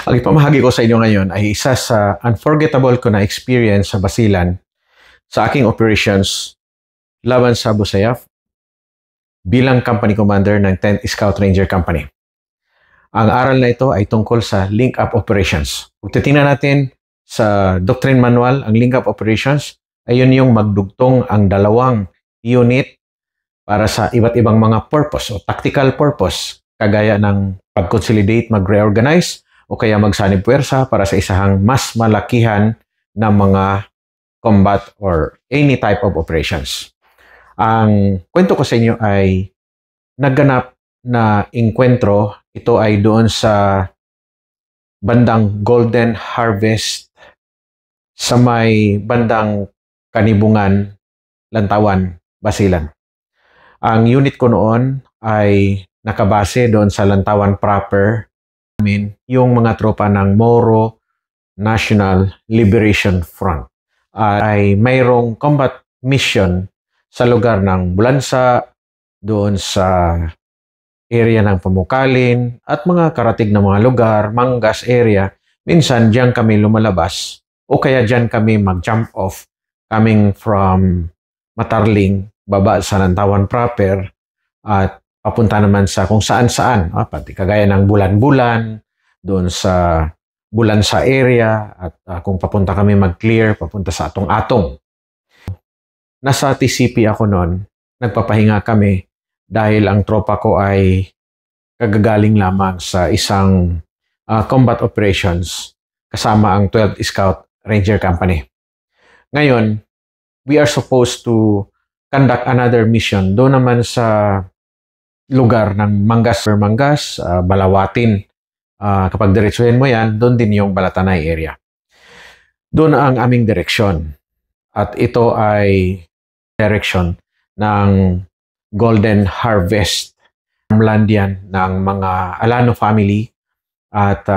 Ang ipamahagi ko sa inyo ngayon ay isa sa unforgettable ko na experience sa Basilan sa aking operations laban sa Abu Sayyaf bilang company commander ng 10th Scout Ranger Company. Ang aral na ito ay tungkol sa link-up operations. Kung titingnan natin sa doctrine manual, ang link-up operations ay yun yung magdugtong ang dalawang unit para sa iba't ibang mga purpose o tactical purpose, kagaya ng pag-consolidate, mag-reorganize, o kaya magsanib puwersa para sa isang mas malakihan na mga combat or any type of operations. Ang kwento ko sa inyo ay nagganap na engkwentro. Ito ay doon sa bandang Golden Harvest sa may bandang Kanibungan, Lantawan, Basilan. Ang unit ko noon ay nakabase doon sa Lantawan proper, yung mga tropa ng Moro National Liberation Front ay mayroong combat mission sa lugar ng Bulansa, doon sa area ng Pamukalin at mga karatig na mga lugar, Mangas area. Minsan diyan kami lumalabas o kaya diyan kami mag-jump off coming from Matarling, baba sa Lantawan proper at papunta naman sa kung saan-saan, pati kagaya ng Bulan-Bulan, doon sa Bulansa area, at kung papunta kami mag-clear, papunta sa Atong-Atong. Nasa TCP ako noon, nagpapahinga kami dahil ang tropa ko ay kagagaling lamang sa isang combat operations kasama ang 12th Scout Ranger Company. Ngayon, we are supposed to conduct another mission doon naman sa lugar ng Mangas, Balawatin. Kapag diretsuhin mo yan, doon din yung Balatanay area. Doon ang aming direksyon. At ito ay direction ng Golden Harvest. Farmland yan ng mga Alano family. At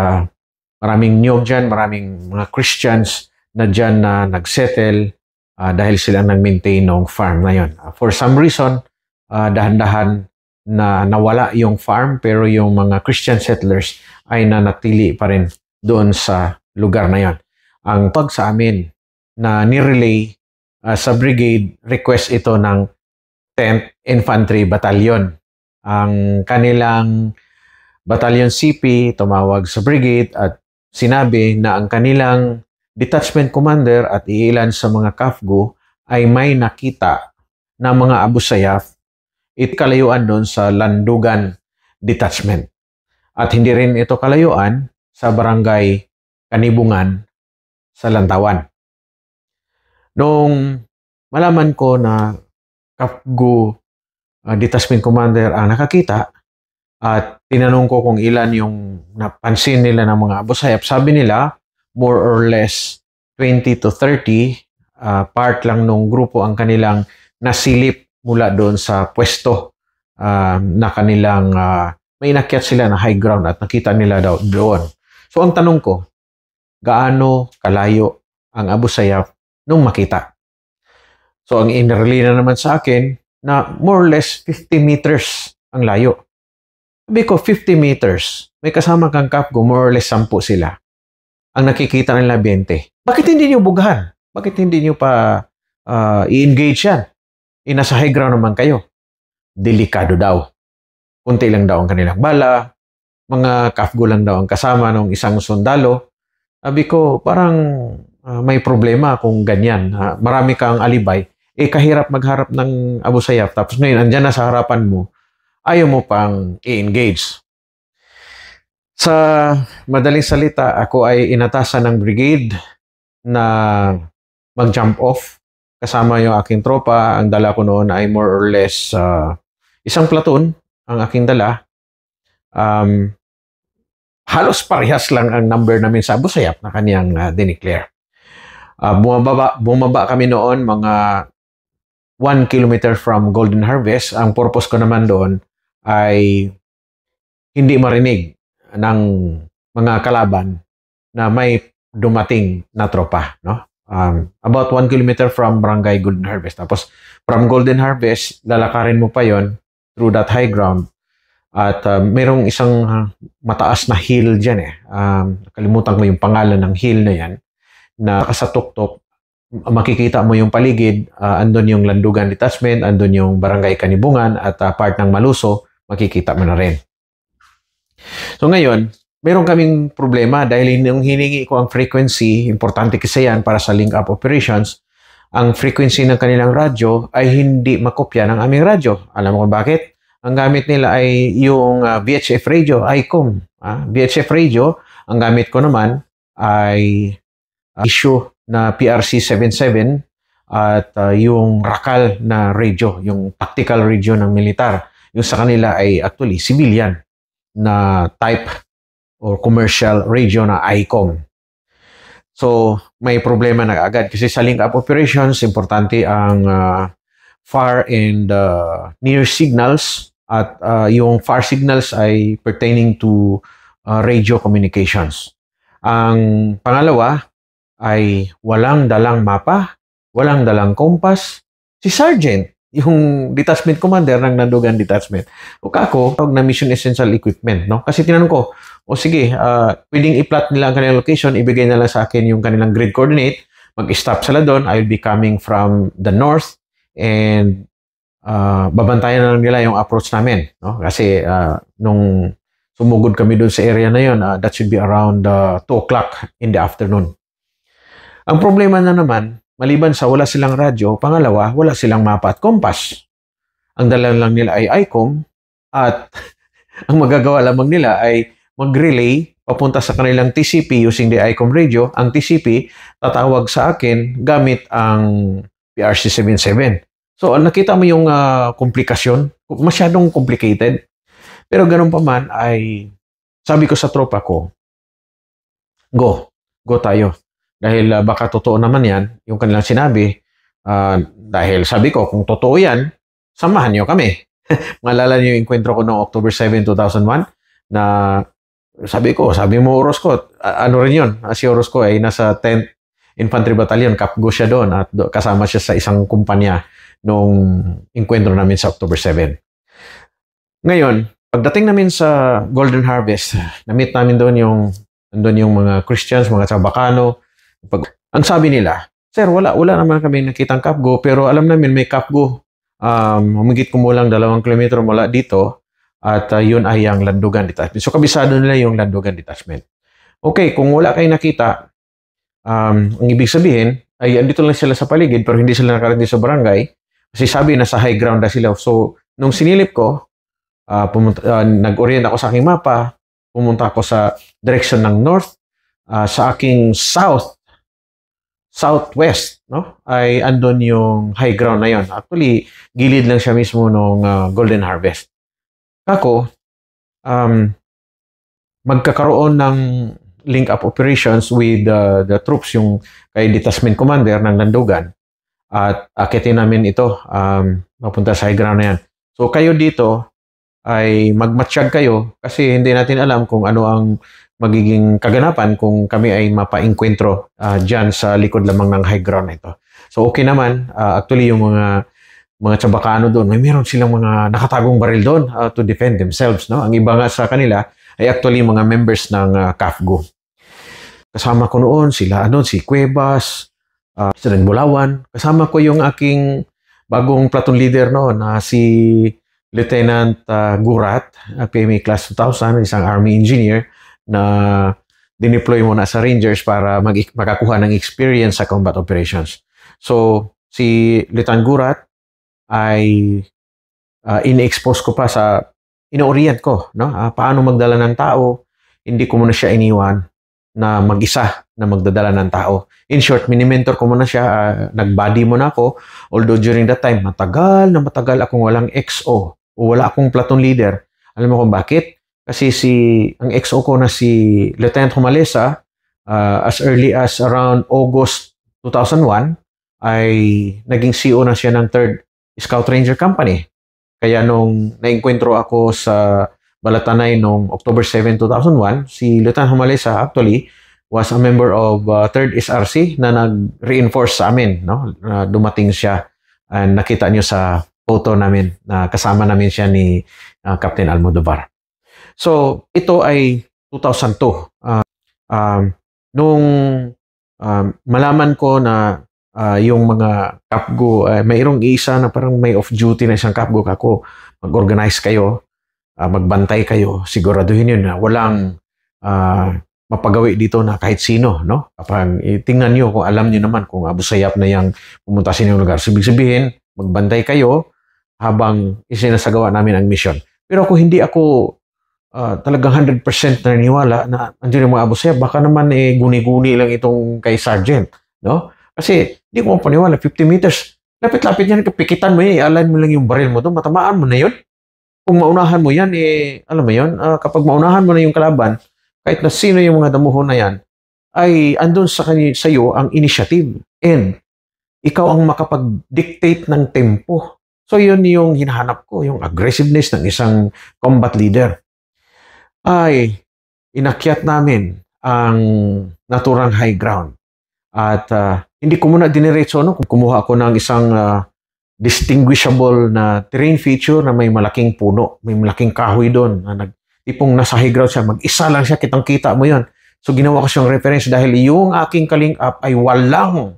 maraming Nyog dyan, maraming mga Christians na dyan na nagsettle dahil sila nag-maintain ng farm na yun. For some reason, dahan-dahan na nawala yung farm, pero yung mga Christian settlers ay nanatili pa rin doon sa lugar na yon. Ang pag sa amin na nirelay sa brigade, request ito ng 10th Infantry Battalion. Ang kanilang Battalion CP tumawag sa brigade at sinabi na ang kanilang detachment commander at iilan sa mga KAFGO ay may nakita na mga Abu Sayyaf kalayuan doon sa Landugan Detachment. At hindi rin ito kalayuan sa barangay Kanibungan sa Lantawan. Nung malaman ko na KAFGO Detachment Commander ang nakakita at tinanong ko kung ilan yung napansin nila ng mga Abu Sayyaf, sabi nila more or less 20 to 30 part lang nung grupo ang kanilang nasilip mula doon sa pwesto na kanilang may inakyat sila na high ground at nakita nila daw doon. So ang tanong ko, gaano kalayo ang Abu Sayyaf nung makita? So ang inirelay na naman sa akin na more or less 50 meters ang layo. Sabi ko 50 meters, may kasama kang KAFGO, more or less 10 sila. Ang nakikita nila 20. Bakit hindi nyo bugahan? Bakit hindi nyo pa i-engage yan? Nasa high ground naman kayo. Delikado daw. Kunti lang daw ang kanilang bala. Mga KAFGO lang daw ang kasama ng isang sundalo. Sabi ko, parang may problema kung ganyan. Marami kang alibay. Kahirap magharap ng Abu Sayyaf. Tapos ngayon, andyan na sa harapan mo. Ayaw mo pang i-engage. Sa madaling salita, ako ay inatasan ng brigade na mag-jump off. Kasama yung aking tropa. Ang dala ko noon ay more or less isang platoon ang aking dala. Halos parehas lang ang number namin sa Abu Sayyaf na kaniyang dineclare. Bumaba kami noon mga 1 kilometer from Golden Harvest. Ang purpose ko naman doon ay hindi marinig ng mga kalaban na may dumating na tropa, no? About 1 kilometer from Barangay Golden Harvest. Tapos, from Golden Harvest, lalakarin mo pa yon through that high ground At mayroong isang mataas na hill dyan eh. Kalimutan ko yung pangalan ng hill na yan, na sa tuktok, makikita mo yung paligid, andun yung Landugan Detachment, andun yung Barangay Kanibungan, at part ng Maluso, makikita mo na rin. So ngayon, meron kaming problema dahil yung hiningi ko ang frequency, importante kasi yan para sa link-up operations, ang frequency ng kanilang radyo ay hindi makopya ng aming radyo. Alam mo kung bakit? Ang gamit nila ay yung VHF radio, ICOM. VHF radio, ang gamit ko naman ay issue na PRC-77 at yung RACAL na radio, yung tactical radio ng militar. Yung sa kanila ay actually civilian na type or commercial radio na ICOM. So, may problema na agad kasi sa link-up operations, importante ang far and near signals at yung far signals ay pertaining to radio communications. Ang pangalawa ay walang dalang mapa, walang dalang kompas. Si Sergeant, yung detachment commander ng Landugan Detachment. O kako, tawag na mission essential equipment. No? Kasi tinanong ko, o sige, pwedeng i-plot nila ang kanilang location, ibigay na lang sa akin yung kanilang grid coordinate, mag-stop sila doon, I'll be coming from the north, and babantayan na lang nila yung approach namin. No? Kasi nung sumugod kami doon sa area na yun, that should be around 2 o'clock in the afternoon. Ang problema na naman, maliban sa wala silang radyo, pangalawa, wala silang mapa at kompas. Ang dala lang nila ay ICOM at ang magagawa lamang nila ay mag-relay papunta sa kanilang TCP using the ICOM radio. Ang TCP tatawag sa akin gamit ang PRC-77. So, nakita mo yung komplikasyon. Masyadong complicated. Pero ganun pa man ay sabi ko sa tropa ko, go tayo. Dahil baka totoo naman yan, yung kanilang sinabi, dahil sabi ko, kung totoo yan, samahan nyo kami. Malala niyo yung enkwentro ko noong October 7, 2001, na sabi mo Orozco, ano rin yun? Si Orozco ay nasa 10th Infantry Battalion, Kapgo siya doon, at kasama siya sa isang kumpanya noong enkwentro namin sa October 7. Ngayon, pagdating namin sa Golden Harvest, na-meet namin doon yung mga Christians, mga Chabacano. Ang sabi nila, Sir, wala naman kami nakitang Kapgo, pero alam namin may Kapgo. Humigit kumulang 2 kilometro mula dito, at yun ay ang Landugan Detachment. So, kabisado nila yung Landugan Detachment. Okay, kung wala kayo nakita, ang ibig sabihin, ay andito lang sila sa paligid, pero hindi sila nakarating sa barangay, kasi sabi, nasa high ground na sila. So, nung sinilip ko, nag-orient ako sa aking mapa, pumunta ako sa direction ng north, sa aking southwest, no? Ay andon yung high ground na yon. Actually, gilid lang siya mismo nung Golden Harvest. Ako, magkakaroon ng link-up operations with the troops, yung kay detachment commander ng Landugan, at akitin namin ito, mapunta sa high ground na yan. So kayo dito ay magmatsyag kayo kasi hindi natin alam kung ano ang magiging kaganapan kung kami ay mapa-enkwentro dyan sa likod lamang ng high ground na ito. So okay naman, actually yung mga Chabacano doon, meron silang mga nakatagong baril doon to defend themselves. No? Ang iba nga sa kanila ay actually mga members ng CAFGO. Kasama ko noon sila, si Cuevas, si Ren Bulawan. Kasama ko yung aking bagong platoon leader noon, si Lieutenant Gurat, PMA Class 2000, isang Army engineer na dineploy muna sa Rangers para makakuha ng experience sa combat operations. So, si Lieutenant Gurat ay in-expose ko pa sa ino-orient ko, no? Paano magdala ng tao. Hindi ko muna siya iniwan na mag-isa na magdadala ng tao. In short, mini-mentor ko muna siya, nag-buddy muna ako. Although during that time, matagal akong walang XO o wala akong platoon leader. Alam mo kung bakit? Kasi ang XO ko na si Lieutenant Humalesa, as early as around August 2001, ay naging CO na siya ng 3rd Scout Ranger Company. Kaya nung naengkwentro ako sa Balatanay noong October 7, 2001, si Lieutenant Humalesa actually was a member of 3rd SRC na nag-reinforce sa amin. No? Dumating siya, and nakita niyo sa photo namin na kasama namin siya ni Captain Almodovar. So, ito ay 2002. Nung malaman ko na yung mga kapgo, mayroong isa na parang may off-duty na isang kapgo ako, mag-organize kayo, magbantay kayo, siguraduhin yun na walang mapagawi dito na kahit sino, no? Kapag tingnan nyo kung alam nyo naman kung Abu Sayyaf na yung pumunta sa inyong lugar. So, ibig sabihin, magbantay kayo habang isinasagawa namin ang mission. Pero kung hindi ako talagang 100% naniniwala na andyan yung mga Abu Sayyaf, baka naman guni-guni lang itong kay Sergeant, no? Kasi hindi ko paniwala, 50 meters, lapit-lapit yan, pikitan mo yan, i-align mo lang yung baril mo doon, matamaan mo na yun. Kung maunahan mo yan, alam mo yun, kapag maunahan mo na yung kalaban, kahit na sino yung mga damuhon na yan, ay andun sa iyo ang initiative. And ikaw ang makapag-dictate ng tempo. So yun yung hinahanap ko, yung aggressiveness ng isang combat leader. Ay inakyat namin ang naturang high ground. At hindi ko muna diniretso, no? Kumuha ako ng isang distinguishable na terrain feature na may malaking puno, may malaking kahoy doon. Tipong nasa high ground siya, mag-isa lang siya, kitang-kita mo yun. So ginawa ko siyang reference dahil yung aking kalingap ay walang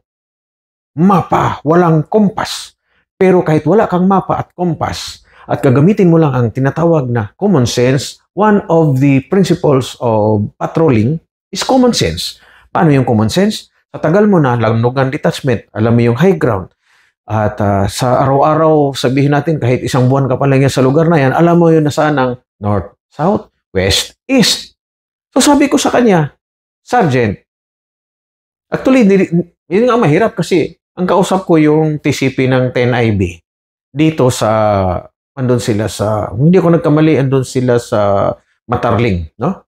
mapa, walang kompas. Pero kahit wala kang mapa at kompas, at gagamitin mo lang ang tinatawag na common sense, one of the principles of patrolling is common sense. Paano yung common sense? Sa tagal mo na, lanugan detachment, alam mo yung high ground. At sa araw-araw, sabihin natin, kahit isang buwan ka pa lang yan sa lugar na yan, alam mo yun na saan ang north, south, west, east. So sabi ko sa kanya, Sergeant, actually, yun nga mahirap kasi ang kausap ko yung TCP ng 10IB. Dito andun sila sa, hindi ako nagkamali, andun sila sa Matarling, no?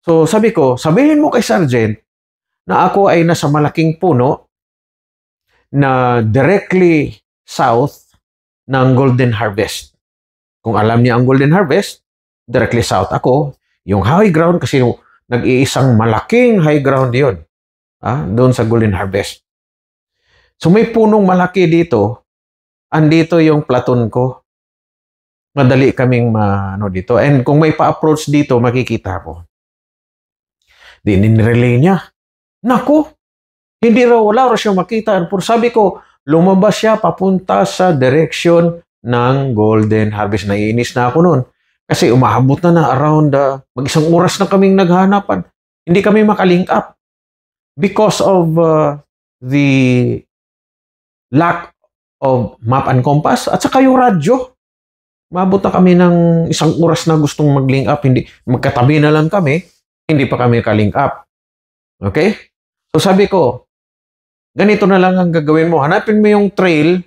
So sabi ko, sabihin mo kay Sergeant na ako ay nasa malaking puno na directly south ng Golden Harvest. Kung alam niya ang Golden Harvest, directly south ako. Yung high ground, kasi nag-iisang malaking high ground yun. Doon sa Golden Harvest. So may punong malaki dito. Andito yung platoon ko. Madali kaming dito. And kung may pa-approach dito, makikita ko. Di nirelay niya. Naku, wala raw siya makita. Pero sabi ko, lumabas siya papunta sa direction ng Golden Harvest. Naiinis na ako noon. Kasi umaabot na around mag-isang oras na kaming naghahanapan. Hindi kami makalink up. Because of the lack of map and compass. At saka yung radyo. Maabot na kami ng isang oras na gustong mag-link up. Magkatabi na lang kami. Hindi pa kami ka-link up. Okay? So sabi ko, ganito na lang ang gagawin mo. Hanapin mo yung trail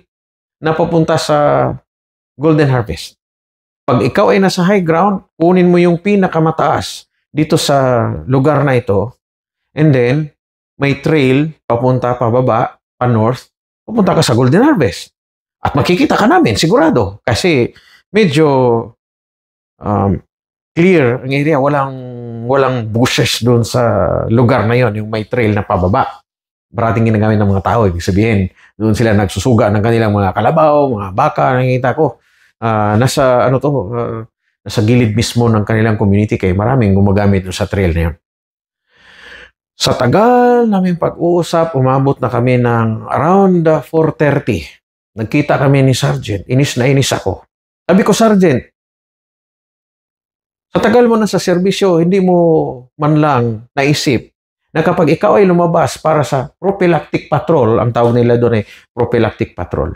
na papunta sa Golden Harvest. Pag ikaw ay nasa high ground, kunin mo yung pinakamataas dito sa lugar na ito. And then, may trail papunta pababa, pa north, papunta ka sa Golden Harvest. At makikita ka namin, sigurado. Kasi medyo clear ang area. Walang bushes doon sa lugar na yon, yung may trail na pababa. Parating ginagamit ng mga tao. Ibig sabihin, doon sila nagsusuga ng kanilang mga kalabaw, mga baka, nakikita ko. Nasa gilid mismo ng kanilang community kaya maraming gumagamit doon sa trail na yun. Sa tagal namin pag-uusap, umabot na kami ng around 4:30. Nagkita kami ni Sergeant. Inis na inis ako. Sabi ko, Sergeant, sa tagal mo na sa serbisyo, hindi mo man lang naisip na kapag ikaw ay lumabas para sa prophylactic patrol, ang tawag nila doon ay prophylactic patrol.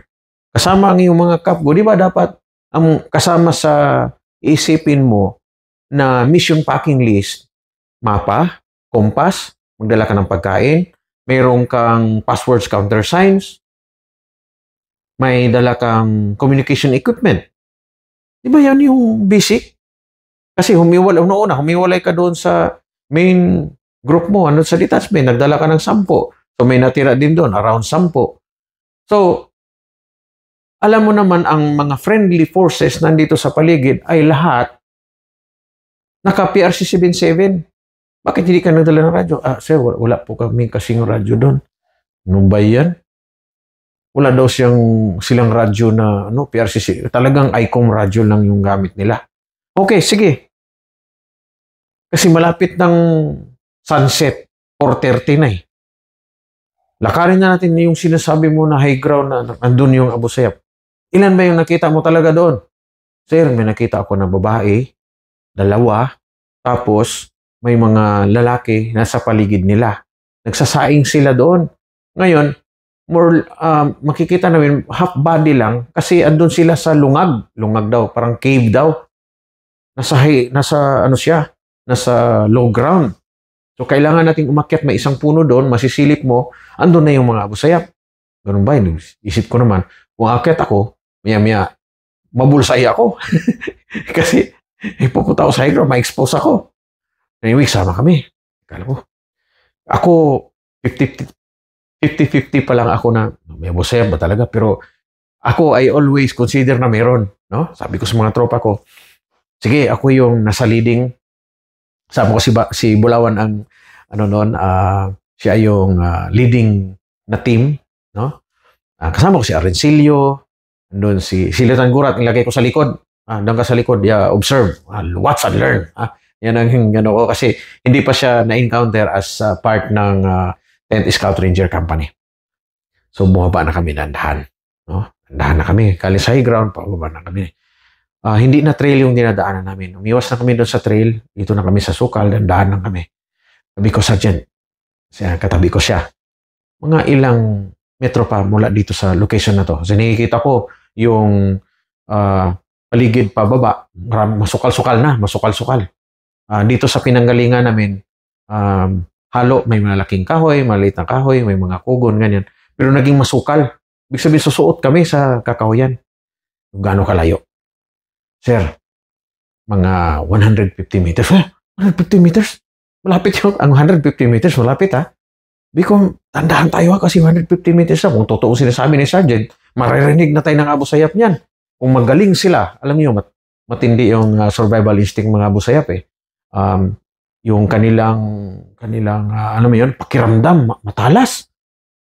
Kasama ang iyong mga kapgo, di ba dapat ang kasama sa isipin mo na mission packing list, mapa, kompas, magdala ka ng pagkain, mayroong kang passwords countersigns, may dala kang communication equipment. Di ba yan yung basic? Kasi humiwalay ka doon sa main group mo, sa detachment, nagdala ka ng 10. So may natira din doon, around 10. So, alam mo naman ang mga friendly forces nandito sa paligid ay lahat naka-PRC 77. Bakit hindi ka nagdala ng radyo? Sir, wala po kami kasing radyo doon. Anong ba yan? Wala daw silang radyo na PRC. Talagang ICOM radyo lang yung gamit nila. Okay, sige. Kasi malapit ng sunset, 4:30 na eh. Lakarin na natin yung sinasabi mo na high ground na andun yung Abu Sayyaf. Ilan ba yung nakita mo talaga doon? Sir, may nakita ako na babae, dalawa, tapos may mga lalaki nasa paligid nila. Nagsasaing sila doon. Ngayon, makikita namin half body lang kasi andun sila sa lungag. Lungag daw, parang cave daw. Nasa ano siya, nasa low ground. So, kailangan nating umakyat, may isang puno doon, masisilip mo, andun na yung mga Abu Sayyaf. Ganun ba? Isip ko naman, kung akyat ako, maya-maya, mabulsay ako. Kasi, pupunta ako sa high ground, ma-expose ako. Anyway, sama kami. Kala ko, ako, 50-50 pa lang ako na, may Abu Sayyaf ba talaga? Pero, ako, I always consider na meron. No? Sabi ko sa mga tropa ko, sige, ako yung nasa leading. Sabi ko si Bulawan ang ano noon, siya yung leading na team, no? Kasama ko si Arencillo, doon si Lieutenant Gurat, nilagay ko sa likod. Doon ka sa likod, observe, watch and learn. Yan ang ano ko kasi hindi pa siya na-encounter as part ng 10th Scout Ranger Company. So bumaba na kami dahan-dahan, no? Dahan na kami, kali sa high ground, pababa na kami. Hindi na trail yung dinadaanan namin. Umiwas na kami doon sa trail. Dito na kami sa sukal. Dandahan lang kami. Sabi ko, Sergeant, katabi ko siya. Mga ilang metro pa mula dito sa location na to. Kasi nakikita ko yung paligid pababa. Masukal-sukal na. Masukal-sukal. Dito sa pinanggalingan namin, halo, may malaking kahoy, maliit na kahoy, may mga kugon, ganyan. Pero naging masukal. Ibig sabihin, susuot kami sa kakahoyan. Gaano kalayo? Sir, mga 150 meters. 150 meters? Malapit yun. Ang 150 meters, malapit ha. Di ko, tandaan tayo ha, kasi 150 meters na. Kung totoo sinasabi ni Sergeant, maririnig na tayo ng Abu Sayyaf niyan. Kung magaling sila, alam niyo, matindi yung survival instinct mga Abu Sayyaf eh. Yung kanilang alam mo yun, pakiramdam, matalas.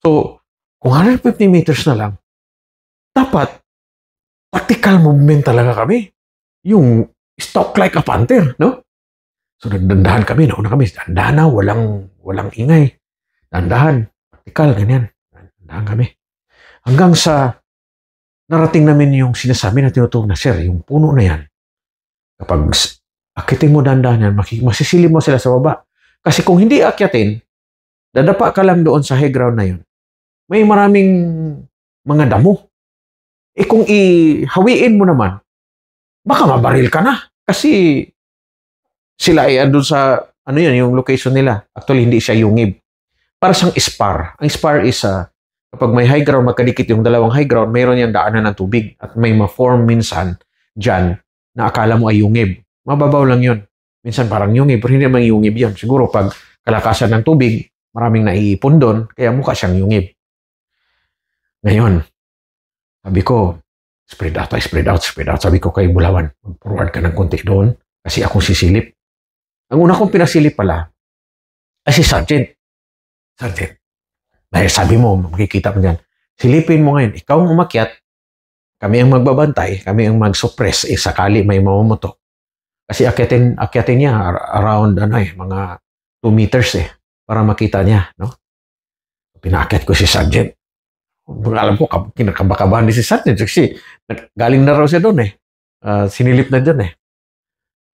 So, kung 150 meters na lang, dapat tactical movement talaga kami. Yung stalk like a panther, no? So, nagdandahan kami, nauna kami. Dandahan na, walang ingay. Dandahan, tactical, ganyan. Dandahan kami. Hanggang sa narating namin yung sinasabi na tinuturo na, Sir, yung puno na yan, kapag akitin mo dandahan yan, masisilip mo sila sa baba. Kasi kung hindi akyatin, dadapa ka lang doon sa high ground na yun. May maraming mga damo. Kung ihawiin mo naman, baka mabaril ka na. Kasi sila ay andun sa, yung location nila. Actually, hindi siya yungib. Para siyang spar. Ang spar is, kapag may high ground, magkadikit yung dalawang high ground, mayroon yung daanan ng tubig. At may ma-form minsan dyan na akala mo ay yungib. Mababaw lang yun. Minsan parang yungib, pero hindi naman yungib yun. Siguro pag kalakasan ng tubig, maraming naiipon doon, kaya mukha siyang yungib. Ngayon, sabi ko, spread out. Sabi ko kay Bulawan, forward ka ng konti doon kasi akong sisilip. Ang una kong pinasilip pala ay si Sergeant. Dahil sabi mo, makikita mo dyan, silipin mo ngayon, ikaw ang umakyat, kami ang magbabantay, kami ang mag-suppress, sakali may mamamoto. Kasi akyatin niya around mga 2 meters para makita niya. No? Pinaakyat ko si Sergeant. Alam ko, kinakabakabahan ni si Sergeant kasi galing na raw siya doon sinilip na dyan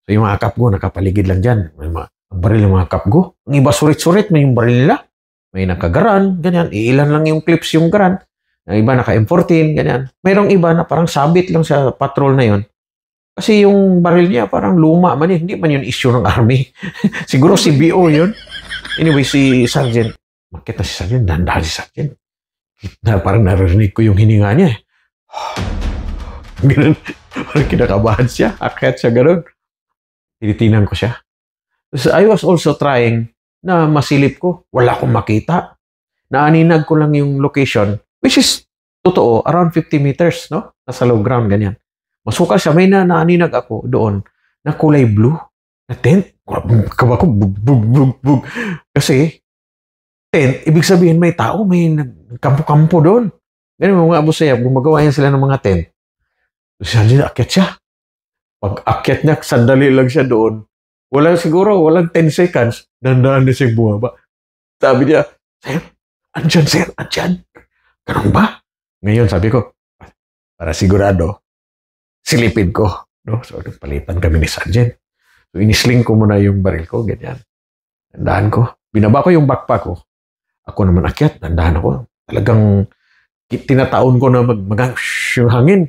So yung mga kap ko, nakapaligid lang dyan. May baril yung mga kap ko. Ang iba surit-surit, may yung baril nila. May nakagaran, ganyan. Iilan lang yung clips yung garan. Ang iba naka-M14, ganyan. Mayroong iba na parang sabit lang sa patrol na yon. Kasi yung baril niya parang luma man yun. Hindi man yun issue ng army. Siguro si BO yun. Anyway, si Sergeant. Makita si Sergeant, dandahan si Sergeant. Parang naririnig ko yung hininga niya Ganun. Parang kinakabahan siya. Akyat siya ganun. Tinitingnan ko siya. So I was also trying na masilip ko. Wala akong makita. Naaninag ko lang yung location, which is totoo, around 50 meters, no? Nasa low ground, ganyan. Masukal siya. May naaninag ako doon na kulay blue na tent. Kaba ko, bug. Kasi, tent, ibig sabihin may tao, may kampo-kampo doon. Ganyan mga Abu Sayyaf, gumagawa yan sila ng mga tent. So, siya, akyat siya. Pag akyat niya, sandali lang siya doon. Walang 10 seconds, dandaan na siyang bumaba. Sabi niya, sir, andyan. Ganun ba? Ngayon, sabi ko, para sigurado, silipin ko. No? So, palitan kami ni Sergeant. So, inisling ko muna yung baril ko, ganyan. Dandaan ko. Binaba ko yung backpack ko. Ako naman akyat, dandaan ako. Talagang tinataon ko na yung hangin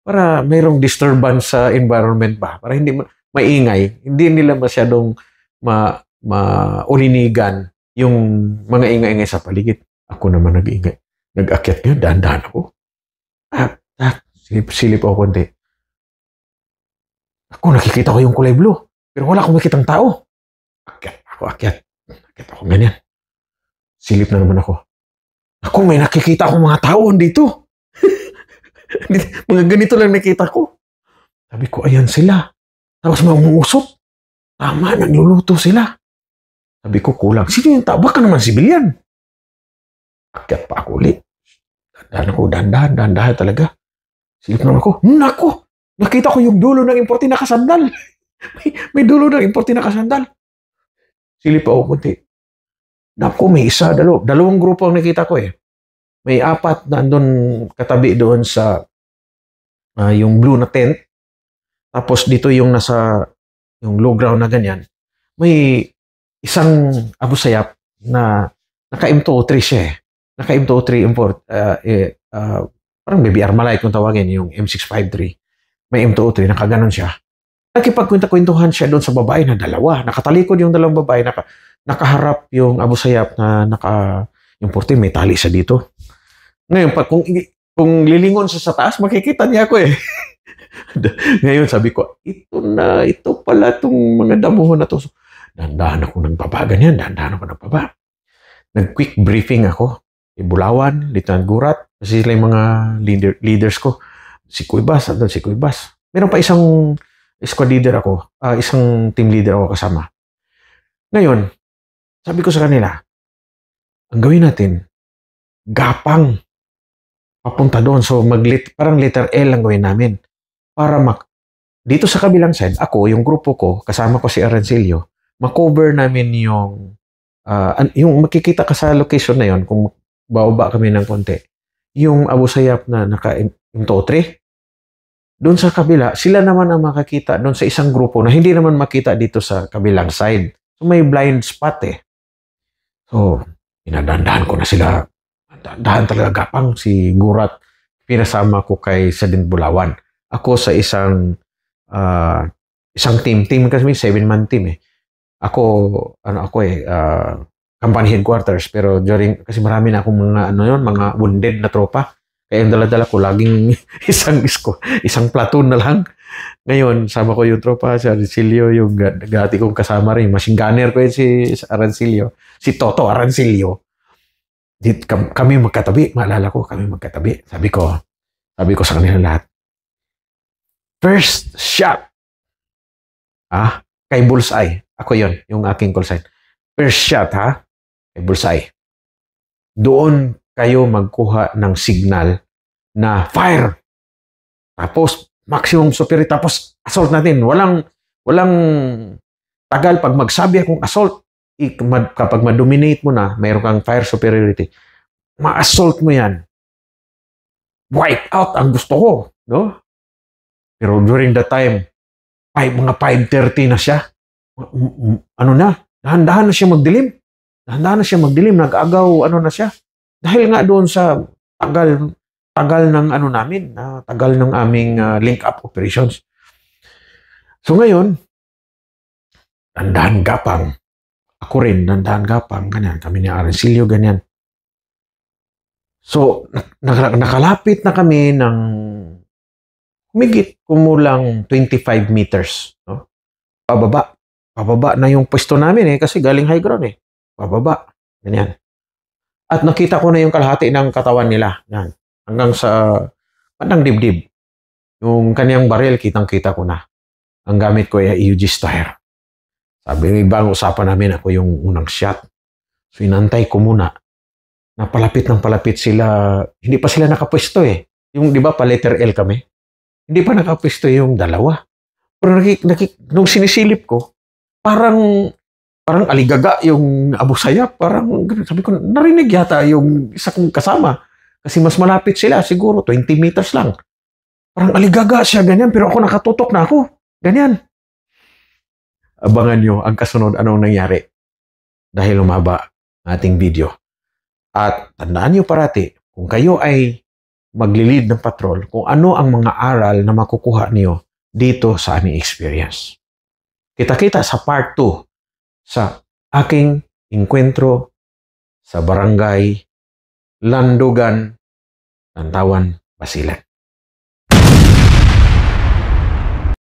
para mayroong disturbance sa environment ba. Para hindi maingay. Hindi nila masyadong maulinigan yung mga ingay-ingay sa paligid. Ako naman nag-ingay. Nag-akyat yun, dahan-dahan ako. Silip ako konti. Ako, nakikita ko yung kulay blue. Pero wala akong makitang tao. Akyat ako ganyan. Silip na naman ako. Ako, may nakikita akong mga tao dito. Mga ganito lang nakita ko. Sabi ko, ayan sila. Tapos mangungusot. Tama, nagluluto sila. Sabi ko, kulang. Sino yung tao? Baka naman sibilyan. Akyat pa ako ulit. Dahan-dahan talaga. Silip naman ako. Nako! Nakita ko yung dulo ng importe na kasandal. may dulo ng importe na kasandal. Silip ako kunti. Naku, may isa, dalawang grupo ang nakita ko eh. May 4 na andun katabi doon sa yung blue na tent. Tapos dito yung yung low ground na ganyan. May isang Abu Sayyaf na naka-M203 siya eh. Naka-M203 import. Parang baby Armalite kung tawagin, yung M653. May M203, nakaganon siya. Nakipagkwenta-kwentuhan siya doon sa babae na dalawa. Nakatalikod yung dalawang babae, nakaharap yung Abu Sayyaf na yung 14, may tali siya dito. Ngayon, kung lilingon siya sa taas, makikita niya ako eh. Ngayon, sabi ko, ito pala itong mga damuhon na to. So, dahan-dahan ako nagbaba, ganyan, dahan-dahan ako nagbaba. Nag-quick briefing ako. Bulawan, Lieutenant Gurat, kasi sila yung mga leaders ko. Si Kuybas, Meron pa isang squad leader ako, isang team leader ako kasama. Ngayon, sabi ko sa kanila, ang gawin natin, gapang papunta doon. So, parang letter L ang gawin namin. Para dito sa kabilang side, ako, yung grupo ko, kasama ko si Arancilio, makover namin yung makikita ka sa location na yon kung bababa kami ng konti. Yung Abu Sayyaf na naka-M203, doon sa kabila, sila naman ang makakita doon sa isang grupo na hindi naman makita dito sa kabilang side. So, may blind spot eh. So, inadandahan ko na sila. Dahan talaga gapang si Gurat. Pinasama ko kay Sergeant Bulawan. Ako sa isang team kasi may 7-man team eh. Ako company headquarters, pero kasi marami na akong mga wounded na tropa. Kaya yung dala-dala ko laging isang platoon na lang. Ngayon, sama ko yung tropa, si Arancilio, yung gati kong kasama rin. Machine gunner ko yun si Arancilio. Si Toto Arancilio. Kami magkatabi. Maalala ko, kami magkatabi. Sabi ko sa kanila lahat, first shot. Kay Bullseye. Ako yon, yung aking call sign. First shot, kay Bullseye. Doon kayo magkuha ng signal na fire. Tapos, maximum superiority. Tapos, assault natin. Walang tagal. Pag magsabi akong assault, kapag ma-dominate mo na, mayroon kang fire superiority, ma-assault mo yan. Wipe out ang gusto ko. No? Pero during that time, mga 5:30 na siya. Dahan-dahan na siya magdilim. Nag-agaw, na siya. Dahil nga doon sa tagal ng namin, tagal ng aming link-up operations. So ngayon, dandahan gapang. Ako rin, dandahan gapang, ganyan. Kami ni Arancilio, ganyan. So, nakalapit na kami ng humigit kumulang 25 meters. No? Pababa na yung pwesto namin kasi galing high ground eh. Pababa. Ganyan. At nakita ko na yung kalahati ng katawan nila. Yan. Hanggang sa bandang dibdib. Yung kanyang baril, kitang-kita ko na. Ang gamit ko ay EUG Steyr. Sabi, ibang usapan namin, ako yung unang shot. So, inantay ko muna. Palapit sila. Hindi pa sila nakapwesto eh. Yung, di ba, pa letter L kami. Hindi pa nakapwesto yung dalawa. Pero nung sinisilip ko, parang aligaga yung Abu Sayyaf. Parang sabi ko, narinig yata yung isa kong kasama. Kasi mas malapit sila, siguro 20 meters lang. Parang aligaga siya, ganyan. Pero ako nakatutok na ako. Ganyan. Abangan nyo ang kasunod anong nangyari. Dahil lumaba ating video. At tandaan nyo parati, kung kayo ay maglilid ng patrol, kung ano ang mga aral na makukuha niyo dito sa aming experience. Kita-kita sa part 2 sa aking inkwentro sa barangay Landugan, Tantawan, Basilan.